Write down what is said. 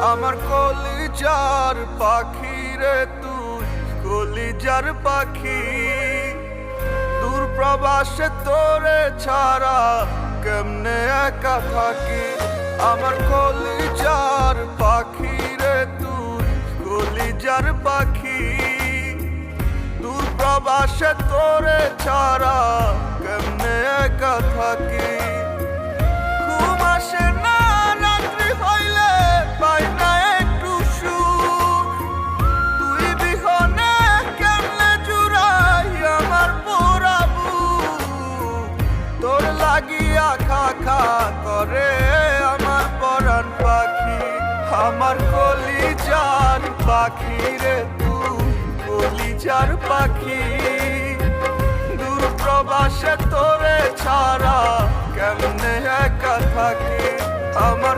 আমার কলিজার পাখি রে তুই, কলিজার পাখি। দূর প্রবাসে তোরে ছাড়া কেমনে একা থাকি। আমার কলিজার পাখি রে তুই, কলিজার পাখি। দূর প্রবাসে তোরে ছাড়া কেমনে একা থাকি। ঘুম আসে না রাত্রি হইলে, পাই না একটু সুখ। তুই বিহনে কেমনে জুড়াই আমার পোড়া বুক। তোর লাগিয়া খা খা করে আমার পরাণ পাখি। আমার কলিজার পাখি রে তুই, কলিজার পাখি। দূর প্রবাসে তোরে ছাড়া কেমনে একা থাকি। আমার